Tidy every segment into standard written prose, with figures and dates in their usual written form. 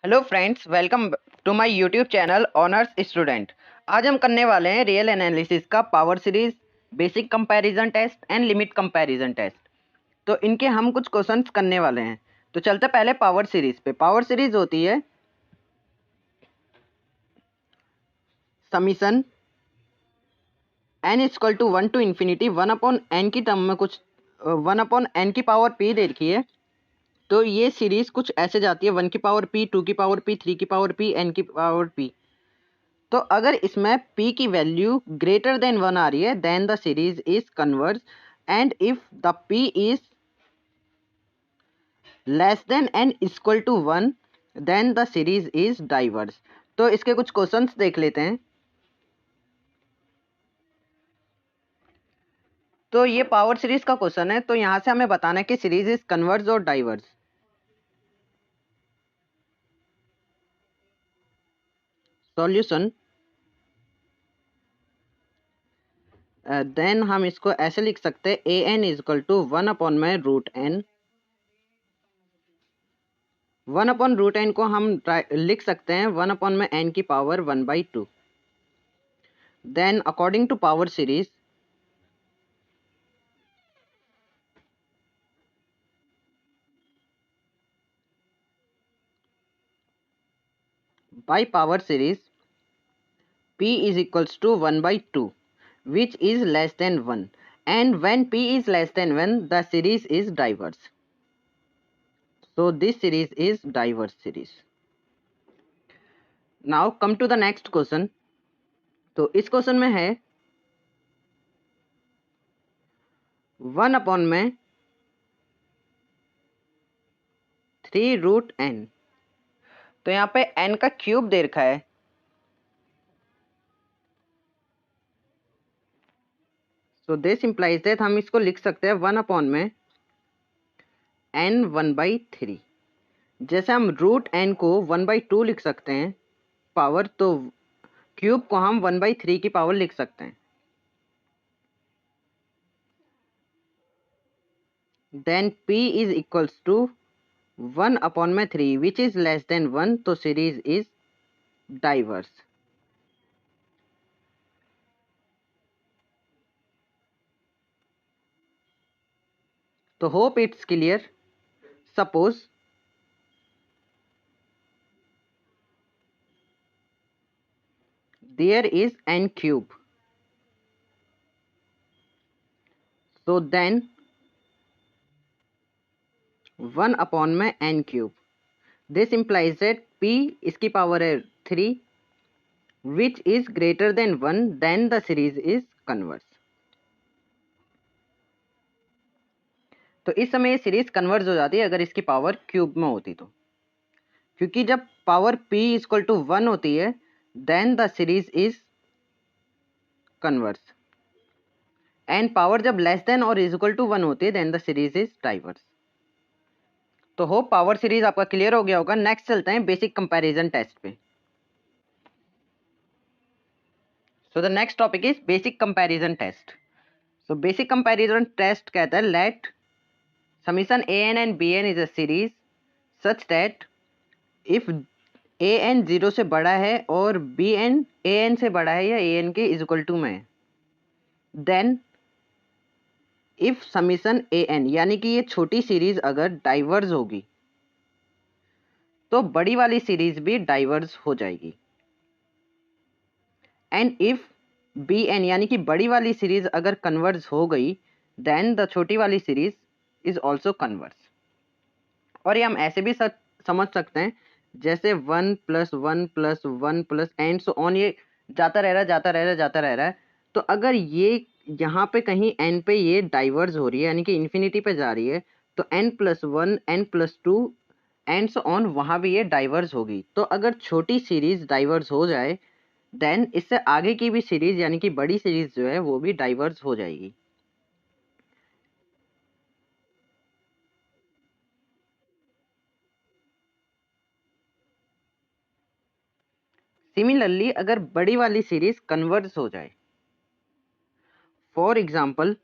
Hello friends, welcome to my YouTube channel honours student. आज हम करने वाले हैं रियल एनालिसिस का power series, basic comparison test and limit comparison test. तो इनके हम कुछ क्वेश्चंस करने वाले हैं। तो चलते पहले पावर सीरीज पे। पावर सीरीज होती है summation n equal to 1 to infinity 1/n की टर्म में कुछ 1/n की पावर p दे रखी है। तो ये सीरीज कुछ ऐसे जाती है 1 की पावर p, 2 की पावर p, 3 की पावर p, n की पावर p। तो अगर इसमें p की वैल्यू ग्रेटर देन 1 आ रही है then the series is converge, and if the p is less than n equal to 1 then the series is diverse. तो इसके कुछ क्वेश्चंस देख लेते हैं। तो ये पावर सीरीज का क्वेश्चन है। तो यहां से हमें बताना है कि सीरीज इज कन्वर्ज और डाइवर्स। सॉल्यूशन देन हम इसको ऐसे लिख सकते हैं A N equal to 1/√n। 1/√n को हम लिख सकते हैं 1/n की power 1/2। Then according to power series by power series p is equals to 1/2, which is less than 1, and when p is less than 1 the series is diverse. So this series is diverse series. Now come to the next question. तो इस question में है 1/में 3√n। तो यहाँ पे n का cube दे रखा है। So this implies that हम इसको लिख सकते हैं 1/में n 1/3। जैसे हम √n को 1/2 लिख सकते हैं पावर, तो क्यूब को हम 1/3 की पावर लिख सकते हैं। Then p is equals to 1/3 which is less than 1, तो सीरीज इज डाइवर्स। तो hope it's clear. Suppose there is n cube, so then 1/में n cube. This implies that p इसकी पावर है 3 which is greater than 1, then the series is converse. तो इस समय ये series converse हो जाती है अगर इसकी पावर क्यूब में होती तो, क्योंकि जब पावर p इक्वल टू 1 होती है then the series is converse, and power जब लेस देन और इज इक्वल टू 1 होती है then the series is diverse. तो होप पावर सीरीज आपका क्लियर हो गया होगा। नेक्स्ट चलते हैं बेसिक कंपैरिजन टेस्ट पे। So the next topic is basic comparison test. So basic comparison test कहता है let summation A N and B N is a series such that if A N 0 से बड़ा है और B N A N से बड़ा है या ए एन के इज इक्वल टू में है, then if summation A N यानी कि ये छोटी सीरीज अगर डाइवर्स होगी तो बड़ी वाली सीरीज भी डाइवर्स हो जाएगी। एंड इफ बी एन यानी कि बड़ी वाली सीरीज अगर कन्वर्स हो गई देन द छोटी वाली सीरीज इज ऑल्सो कन्वर्स। और ये हम ऐसे भी समझ सकते हैं जैसे 1 + 1 + 1 + एंड सो ऑन, ये जाता रह रहा है जाता रह रहा है जाता रह रहा है। तो अगर ये यहाँ पे कहीं n पे ये डाइवर्स हो रही है यानी कि इन्फिनिटी पे जा रही है, तो n + 1 n + 2 and so on वहाँ भी ये डाइवर्स होगी। तो अगर छोटी सीरीज डाइवर्स हो जाए देन इससे आगे की भी सीरीज यानी कि बड़ी सीरीज जो है वो भी डाइवर्स हो जाएगी। सिमिलरली अगर बड़ी वाली सीरीज कन्वर्स हो जाए, फॉर एग्जाम्पल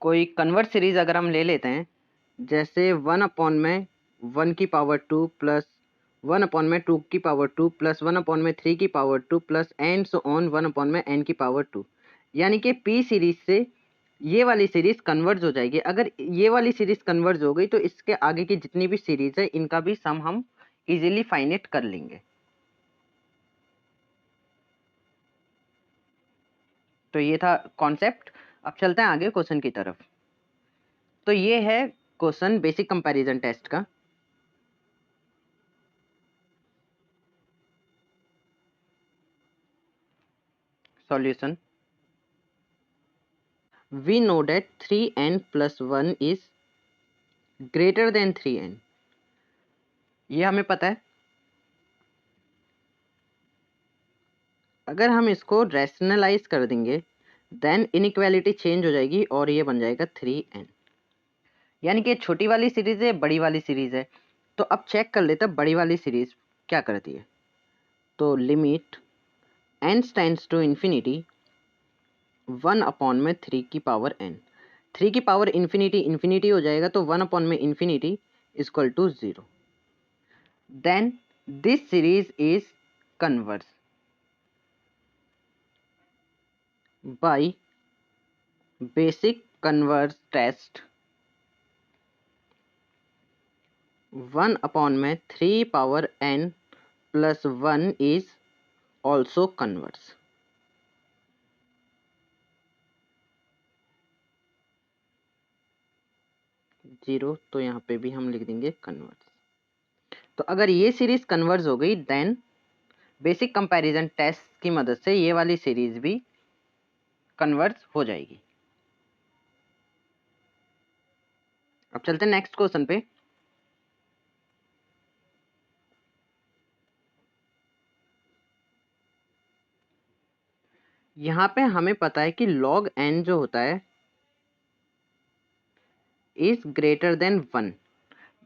कोई कन्वर्स सीरीज अगर हम ले लेते हैं जैसे 1/में 1 की पावर 2 + 1 अपॉन में 2 की पावर 2 प्लस 1 अपॉन में 3 की power 2 plus and so on 1 upon में n की पावर 2। यानी कि पी सीरीज से ये वाली सीरीज कन्वर्ज हो जाएगी। अगर ये वाली सीरीज कन्वर्ज हो गई तो इसके आगे की जितनी भी सीरीज है इनका भी सम हम इजीली फाइंड कर लेंगे। तो ये था कॉन्सेप्ट। अब चलते हैं आगे क्वेश्चन की तरफ। तो ये है क्वेश्चन बेसिक कंपैरिजन टेस्ट का। Solution. We know that 3n plus 1 is greater than 3n। ये हमें पता है। अगर हम इसको रैशनलाइज कर देंगे देन इनइक्वालिटी चेंज हो जाएगी और ये बन जाएगा 3n। यानी कि छोटी वाली सीरीज है, बड़ी वाली सीरीज है। तो अब चेक कर लेते हैं बड़ी वाली सीरीज क्या करती है। तो limit n tends to infinity 1 upon में 3 की पावर n। 3 की पावर इन्फिनिटी इन्फिनिटी हो जाएगा तो 1 अपॉन में infinity equal to 0। Then this series is converse by basic converse test 1 upon में 3 power n plus 1 is also converse। Zero तो यहाँ पे भी हम लिख देंगे कन्वर्स। तो अगर ये सीरीज कन्वर्स हो गई देन बेसिक कंपैरिजन टेस्ट की मदद से ये वाली सीरीज भी कन्वर्स हो जाएगी। अब चलते हैं नेक्स्ट क्वेश्चन पे। यहाँ पे हमें पता है कि log n जो होता है इज ग्रेटर देन 1।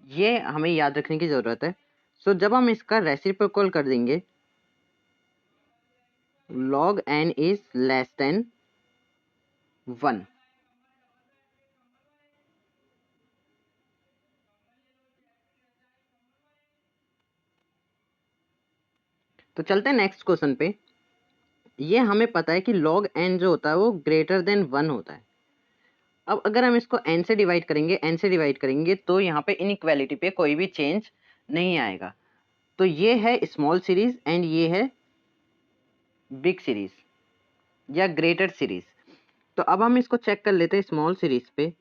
ये हमें याद रखने की जरूरत है। सो जब हम इसका रेसिप्रोकल कर देंगे log n is less than 1। तो चलते हैं नेक्स्ट क्वेश्चन पे। ये हमें पता है कि log n जो होता है वो ग्रेटर देन 1 होता है। अब अगर हम इसको n से डिवाइड करेंगे तो यहाँ पे इनइक्वालिटी पे कोई भी चेंज नहीं आएगा। तो ये है स्मॉल सीरीज एंड ये है बिग सीरीज या ग्रेटर सीरीज। तो अब हम इसको चेक कर लेते हैं स्मॉल सीरीज पे।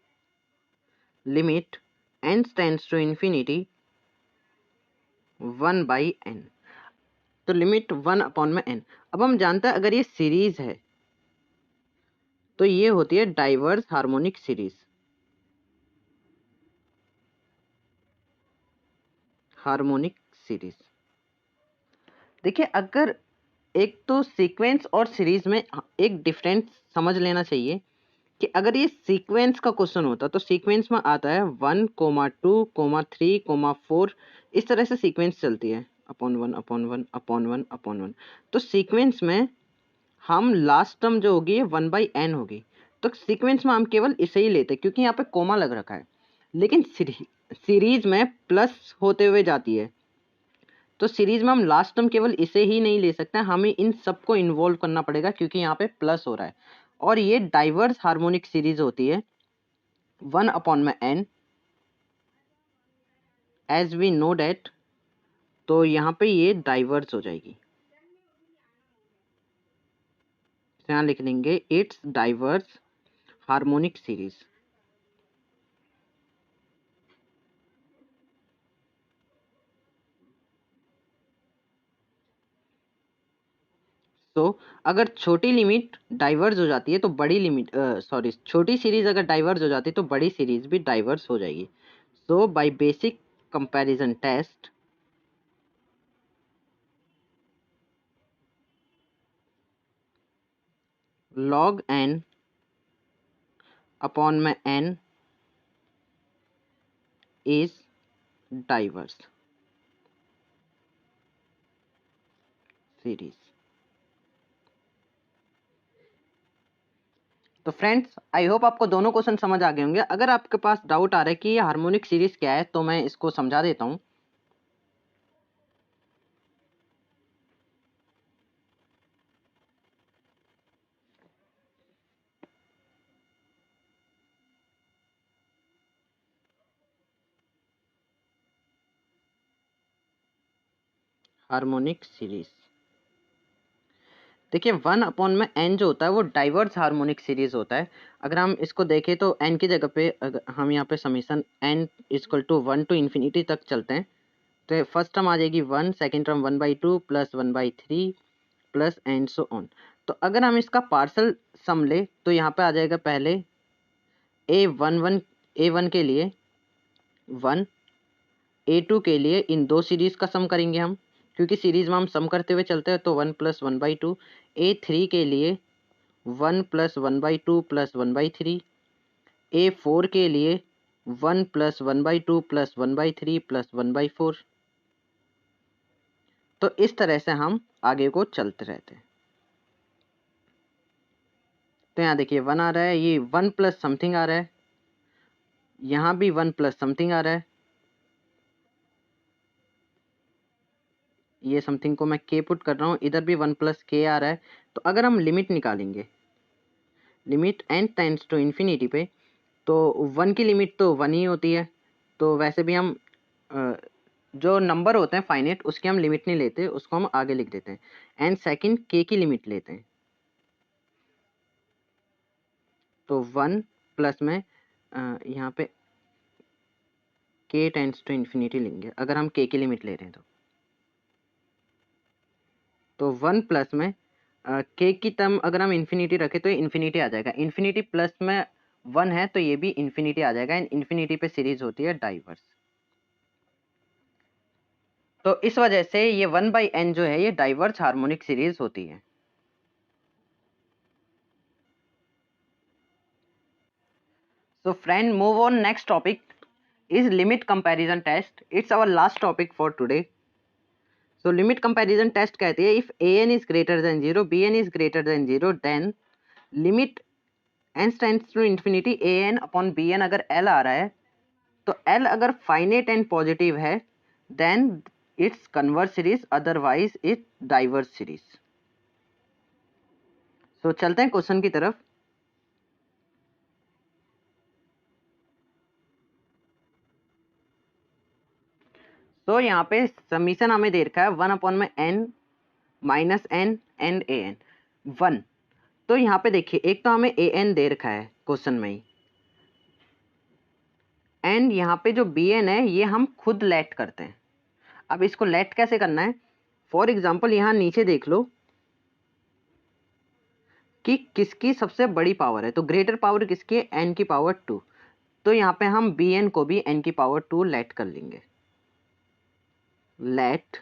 Limit n tends to infinity 1 by n। तो लिमिट 1 अपॉन में n। अब हम जानते हैं अगर ये सीरीज है तो ये होती है diverse harmonic series. Harmonic series देखिए, अगर एक तो सीक्वेंस और सीरीज में एक डिफरेंस समझ लेना चाहिए कि अगर ये सीक्वेंस का क्वेश्चन होता तो सीक्वेंस में आता है 1 कोमा 2 कोमा 3 कोमा 4, इस तरह से सीक्वेंस चलती है अपॉन 1 अपॉन 1 अपॉन 1 अपॉन 1। तो सीक्वेंस में हम लास्ट टर्म जो होगी 1 बाई n होगी। तो सीक्वेंस में हम केवल इसे ही लेते क्योंकि यहाँ पे कोमा लग रखा है। लेकिन सीरीज में प्लस होते हुए जाती है तो सीरीज में हम लास्ट टर्म केवल इसे ही नहीं ले सकते, हमें इन सबको इन्वॉल्व करना पड़ेगा क्योंकि यहाँ पे प्लस हो रहा है। और ये डाइवर्स हार्मोनिक सीरीज होती है 1 अपॉन में n as we know that. तो यहाँ पे ये डाइवर्स हो जाएगी। यहाँ लिख लेंगे इट्स डाइवर्स हार्मोनिक सीरीज। तो अगर छोटी लिमिट डाइवर्स हो जाती है तो बड़ी लिमिट छोटी सीरीज अगर डाइवर्स हो जाती है तो बड़ी सीरीज भी डाइवर्स हो जाएगी। So by basic comparison test log n upon में n इज डाइवर्स सीरीज। तो फ्रेंड्स, आई होप आपको दोनों क्वेश्चन समझ आ गए होंगे। अगर आपके पास डाउट आ रहा है कि ये हार्मोनिक सीरीज क्या है तो मैं इसको समझा देता हूँ। Harmonic series. देखिए 1/n जो होता है वो डाइवर्स हार्मोनिक सीरीज होता है। अगर हम इसको देखें तो n की जगह पे हम यहाँ पे summation n equal to 1 to infinity तक चलते हैं। तो फर्स्ट टर्म आ जाएगी 1, second term 1/2 plus 1/3 plus and so on. तो अगर हम इसका पार्सल सम ले तो यहाँ पे आ जाएगा पहले a1 के लिए 1, a2 के लिए इन दो सीरीज का सम करेंगे हम, क्योंकि सीरीज में हम सम करते हुए चलते हैं। तो 1 प्लस 1/2, a3 के लिए 1 प्लस 1/2 प्लस 1/3, a4 के लिए 1 प्लस 1/2 प्लस 1/3 प्लस 1/4। तो इस तरह से हम आगे को चलते रहते हैं। तो यहाँ देखिए 1 आ रहा है, ये 1 प्लस समथिंग आ रहा है, यहाँ भी 1 प्लस समथिंग आ रहा है, ये समथिंग को मैं k पुट कर रहा हूँ, इधर भी 1 प्लस k आ रहा है। तो अगर हम लिमिट निकालेंगे, limit n tends to infinity पे, तो 1 की लिमिट तो 1 ही होती है। तो वैसे भी हम जो नंबर होते हैं फाइनेट उसकी हम लिमिट नहीं लेते, उसको हम आगे लिख देते हैं। एंड सेकंड k की लिमिट लेते हैं। तो 1 प्लस में यहाँ पे k टेंड्स टू इन्फिनिटी लेंगे अगर हम k की लिमिट ले रहे हैं तो 1 प्लस में k की टर्म अगर हम इन्फिनिटी रखें तो इन्फिनिटी आ जाएगा। इन्फिनिटी प्लस में 1 है तो ये भी इन्फिनिटी आ जाएगा। एंड इन्फिनिटी पे सीरीज होती है डाइवर्स। तो इस वजह से ये 1/n जो है ये डाइवर्स हार्मोनिक सीरीज होती है। So friend, move on. Next topic is limit comparison test. It's our last topic for today. So limit comparison test कहती है if an is greater than 0, bn is greater than 0, then limit n tends to infinity an upon bn अगर l आ रहा है तो l अगर फाइनेट and positive है then it's converse series, otherwise it diverse series. So चलते हैं question की तरफ। तो यहाँ पे समीशन हमें दे रखा है 1/n minus N and A N 1। तो यहाँ पे देखिए एक तो हमें ए एन दे रखा है क्वेश्चन में ही, एंड यहाँ पे जो बी एन है ये हम खुद लेट करते हैं। अब इसको लेट कैसे करना है, फॉर एग्जाम्पल यहाँ नीचे देख लो कि किसकी सबसे बड़ी पावर है। तो ग्रेटर पावर किसकी है, एन की पावर 2। तो यहाँ पे हम बी एन को भी एन की पावर 2 लेट कर लेंगे। Let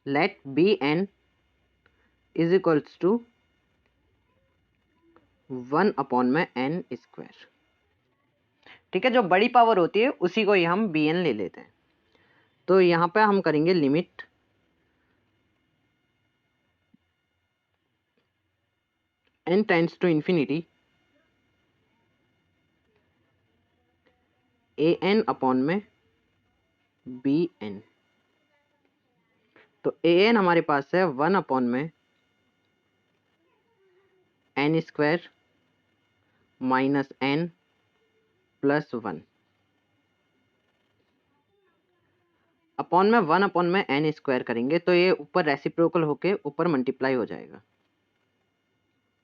let B N is equals to 1/n²। ठीक है, जो बड़ी पावर होती है उसी को ही हम बी एन ले लेते हैं। तो यहाँ पे हम करेंगे limit n tends to infinity A N upon में बी एन। तो ए एन हमारे पास है 1/n² minus n plus 1 upon में 1/n² करेंगे तो ये ऊपर रेसिप्रोकल होके ऊपर मल्टीप्लाई हो जाएगा।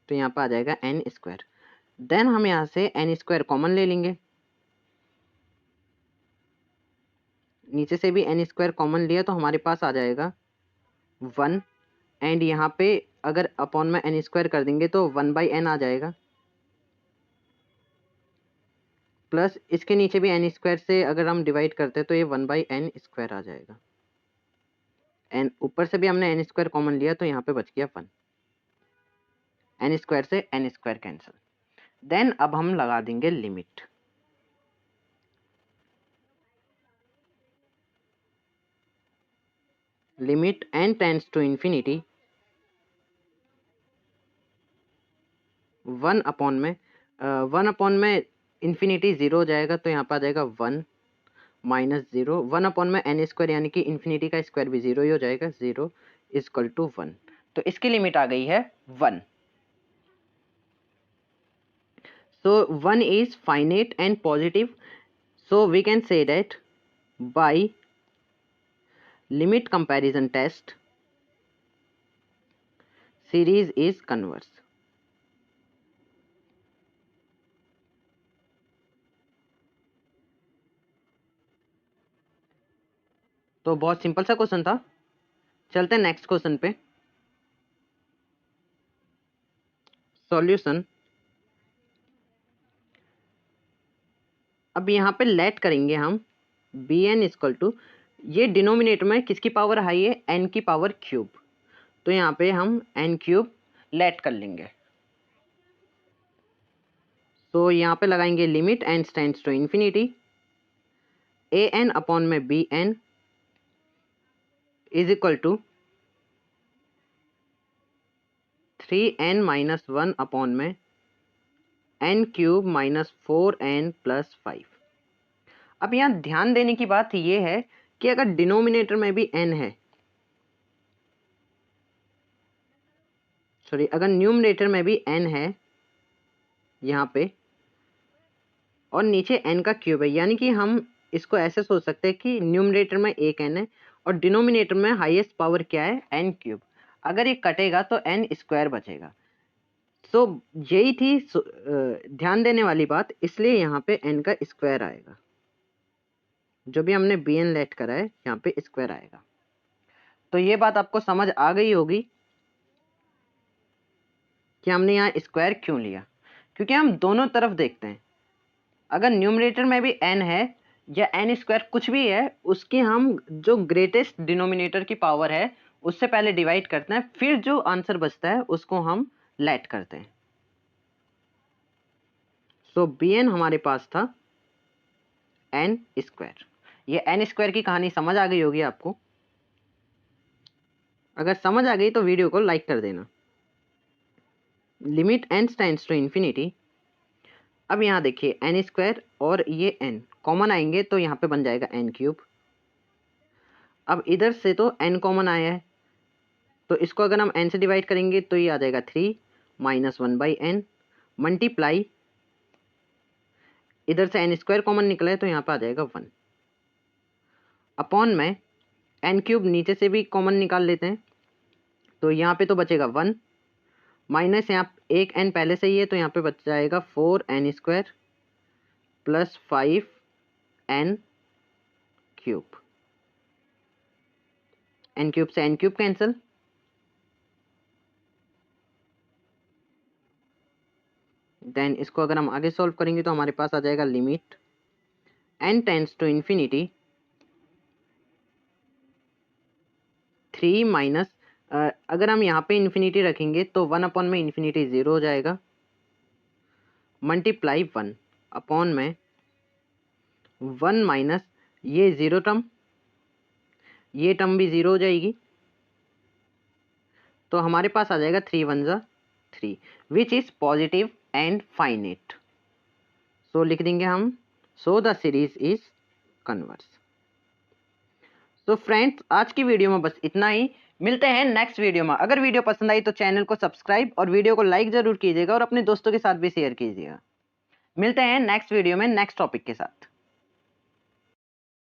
तो यहाँ पर आ जाएगा n²। देन हम यहाँ से n² कॉमन ले लेंगे, नीचे से भी n² कॉमन लिया तो हमारे पास आ जाएगा 1। एंड यहाँ पे अगर अपॉन में n² कर देंगे तो 1/n आ जाएगा, प्लस इसके नीचे भी n² से अगर हम डिवाइड करते हैं तो ये 1/n² आ जाएगा। एंड ऊपर से भी हमने n² कॉमन लिया तो यहाँ पे बच गया 1। n² से n² कैंसिल। देन अब हम लगा देंगे limit. Limit n tends to infinity 1/में इन्फिनिटी 0 हो जाएगा तो यहाँ पर आ जाएगा 1 माइनस 0। 1/में n² यानी कि इन्फिनिटी का स्क्वायर भी 0 ही हो जाएगा, 0 इक्वल टू 1। तो इसकी लिमिट आ गई है 1। So 1 is finite and positive. So we can say that by limit comparison test, series is converse. तो बहुत सिंपल सा क्वेश्चन था। चलते हैं नेक्स्ट क्वेश्चन पे। सॉल्यूशन। अब यहाँ पे लेट करेंगे हम बी एन इक्वल टू, ये डिनोमिनेटर में किसकी पावर हाई है, एन की पावर क्यूब। तो यहाँ पे हम एन क्यूब लेट कर लेंगे। तो यहाँ पे लगाएंगे limit n tends to infinity, A N upon में B N is equal to 3n minus 1 upon में n cube minus 4n plus 5। अब यहाँ ध्यान देने की बात यह है कि अगर डिनोमिनेटर में भी n है, सॉरी अगर न्यूमरेटर में भी n है यहाँ पे, और नीचे n का क्यूब है, यानी कि हम इसको ऐसे सोच सकते हैं कि न्यूमरेटर में एक n है और डिनोमिनेटर में हाईएस्ट पावर क्या है, n क्यूब। अगर ये कटेगा तो n स्क्वायर बचेगा। सो यही थी ध्यान देने वाली बात, इसलिए यहाँ पे n का स्क्वायर आएगा। जो भी हमने bn लेट करा है यहाँ पे स्क्वायर आएगा। तो ये बात आपको समझ आ गई होगी कि हमने यहाँ स्क्वायर क्यों लिया, क्योंकि हम दोनों तरफ देखते हैं। अगर न्यूमरेटर में भी n है या n स्क्वायर कुछ भी है, उसकी हम जो ग्रेटेस्ट डिनोमिनेटर की पावर है उससे पहले डिवाइड करते हैं, फिर जो आंसर बचता है उसको हम लेट करते हैं। सो bn हमारे पास था n स्क्वायर। ये n स्क्वायर की कहानी समझ आ गई होगी आपको। अगर समझ आ गई तो वीडियो को लाइक कर देना। Limit n tends to infinity. अब यहाँ देखिए n स्क्वायर और ये n कॉमन आएंगे तो यहाँ पे बन जाएगा n क्यूब। अब इधर से तो n कॉमन आया है, तो इसको अगर हम n से डिवाइड करेंगे तो ये आ जाएगा 3 माइनस 1/n मल्टीप्लाई, इधर से n स्क्वायर कॉमन निकला है तो यहाँ पे आ जाएगा 1 अपॉन में n क्यूब नीचे से भी कॉमन निकाल लेते हैं, तो यहाँ पे तो बचेगा 1 माइनस यहाँ एक n पहले से ही है तो यहाँ पे बच जाएगा 4n square plus 5n cube. n cube से n क्यूब कैंसिल, देन इसको अगर हम आगे सॉल्व करेंगे तो हमारे पास आ जाएगा limit n tends to infinity 3 minus, अगर हम यहाँ पे इन्फिनिटी रखेंगे तो 1 अपॉन में इन्फिनिटी 0 हो जाएगा, मल्टीप्लाई 1 अपॉन में 1 माइनस ये 0 टर्म, ये टर्म भी 0 हो जाएगी, तो हमारे पास आ जाएगा 3 1 जा 3 which is positive and finite. So लिख देंगे हम, so the series is converse. तो फ्रेंड्स आज की वीडियो में बस इतना ही, मिलते हैं नेक्स्ट वीडियो में। अगर वीडियो पसंद आई तो चैनल को सब्सक्राइब और वीडियो को लाइक जरूर कीजिएगा और अपने दोस्तों के साथ भी शेयर कीजिएगा। मिलते हैं नेक्स्ट वीडियो में नेक्स्ट टॉपिक के साथ।